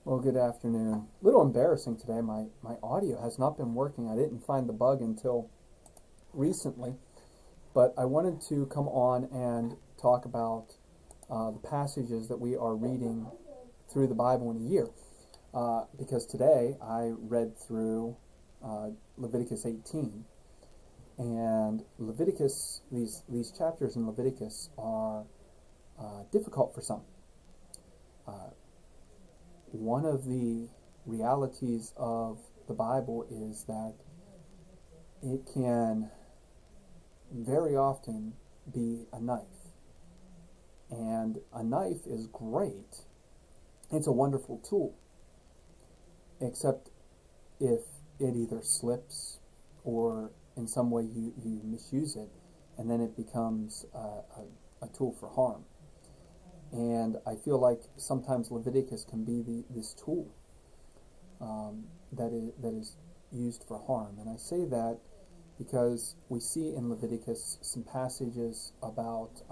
Well, good afternoon. A little embarrassing today. My audio has not been working. I didn't find the bug until recently, but I wanted to come on and talk about the passages that we are reading through the Bible in a year. Because today I read through Leviticus 18, and these chapters in Leviticus are difficult for some. One of the realities of the Bible is that it can very often be a knife. And a knife is great. It's a wonderful tool. Except if it either slips or in some way you misuse it, and then it becomes a tool for harm. And I feel like sometimes Leviticus can be this tool that is used for harm. And I say that because we see in Leviticus some passages about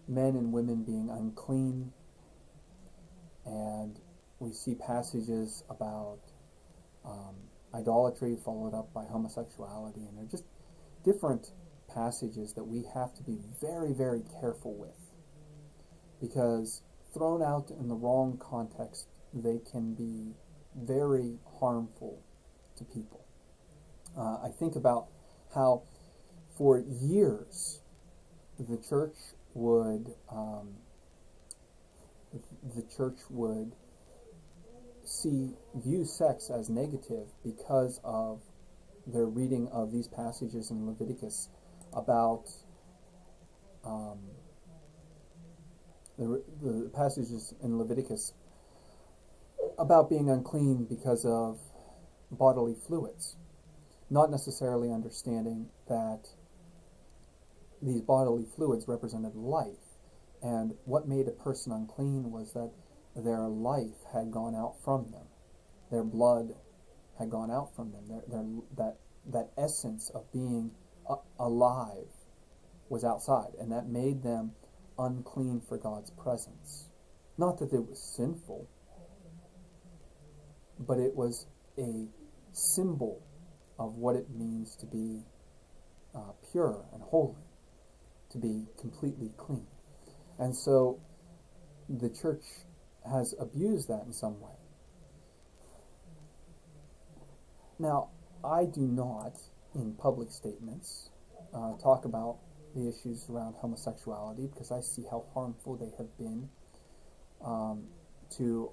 men and women being unclean, and we see passages about idolatry followed up by homosexuality, and they're just different passages that we have to be very, very careful with. Because thrown out in the wrong context, they can be very harmful to people. I think about how for years the church would view sex as negative because of their reading of these passages in Leviticus about the passages in Leviticus about being unclean because of bodily fluids, not necessarily understanding that these bodily fluids represented life, and what made a person unclean was that their life had gone out from them, their blood had gone out from them, that essence of being alive was outside, and that made them unclean for God's presence. Not that it was sinful, but it was a symbol of what it means to be pure and holy, to be completely clean. And so the church has abused that in some way. Now, I do not, in public statements, talk about the issues around homosexuality, because I see how harmful they have been to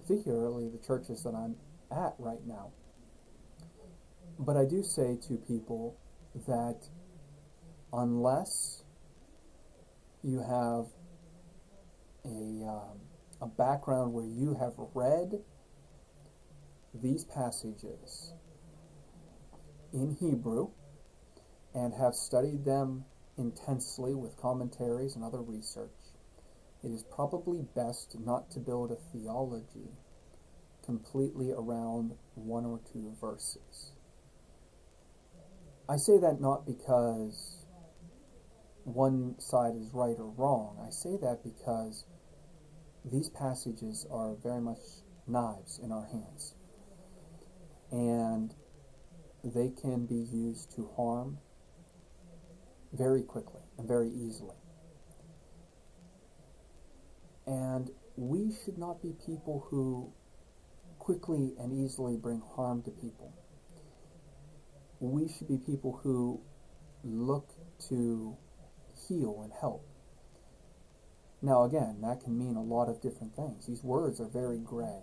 particularly the churches that I'm at right now. But I do say to people that unless you have a background where you have read these passages in Hebrew and have studied them intensely with commentaries and other research, it is probably best not to build a theology completely around one or two verses. I say that not because one side is right or wrong. I say that because these passages are very much knives in our hands, and they can be used to harm very quickly and very easily. And we should not be people who quickly and easily bring harm to people. We should be people who look to heal and help. Now again, that can mean a lot of different things. These words are very gray.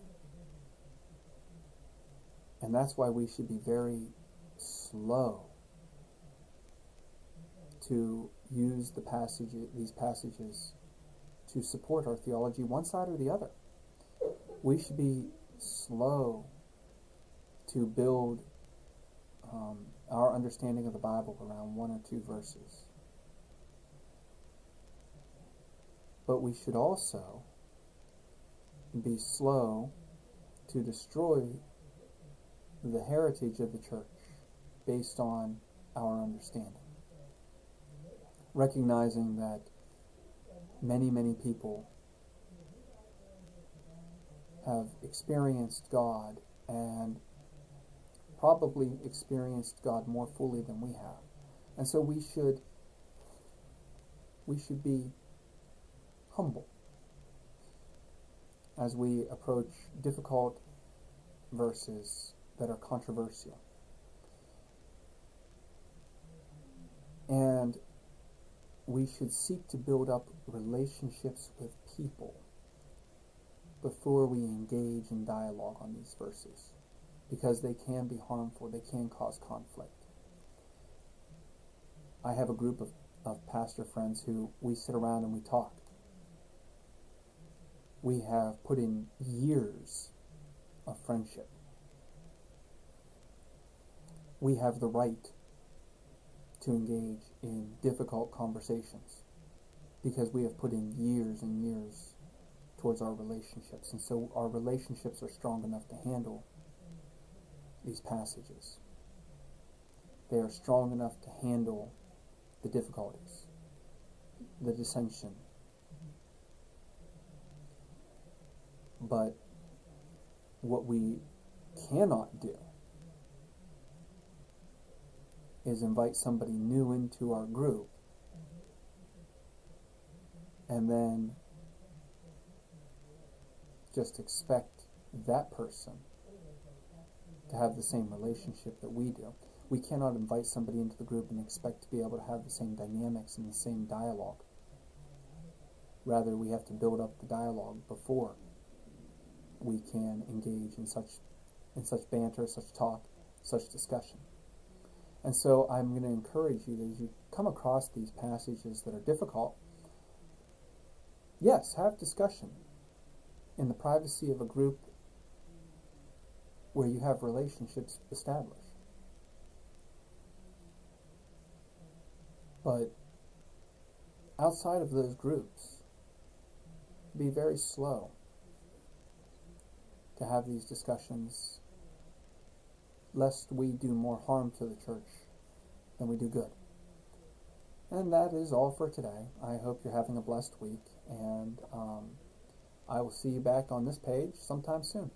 And that's why we should be very slow to use these passages to support our theology, one side or the other. We should be slow to build our understanding of the Bible around one or two verses. But we should also be slow to destroy the heritage of the church based on our understanding. Recognizing that many, many people have experienced God and probably experienced God more fully than we have. And so we should be humble as we approach difficult verses that are controversial. And we should seek to build up relationships with people before we engage in dialogue on these verses, because they can be harmful, they can cause conflict. I have a group of pastor friends who we sit around and we talk. We have put in years of friendship. We have the right to engage in difficult conversations because we have put in years and years towards our relationships. And so our relationships are strong enough to handle these passages. They are strong enough to handle the difficulties, the dissension. But what we cannot do is invite somebody new into our group and then just expect that person to have the same relationship that we do. We cannot invite somebody into the group and expect to be able to have the same dynamics and the same dialogue. Rather, we have to build up the dialogue before we can engage in such banter, such talk, such discussion. And so I'm going to encourage you that as you come across these passages that are difficult, yes, have discussion in the privacy of a group where you have relationships established. But outside of those groups, be very slow to have these discussions, lest we do more harm to the church than we do good. And that is all for today. I hope you're having a blessed week, and I will see you back on this page sometime soon.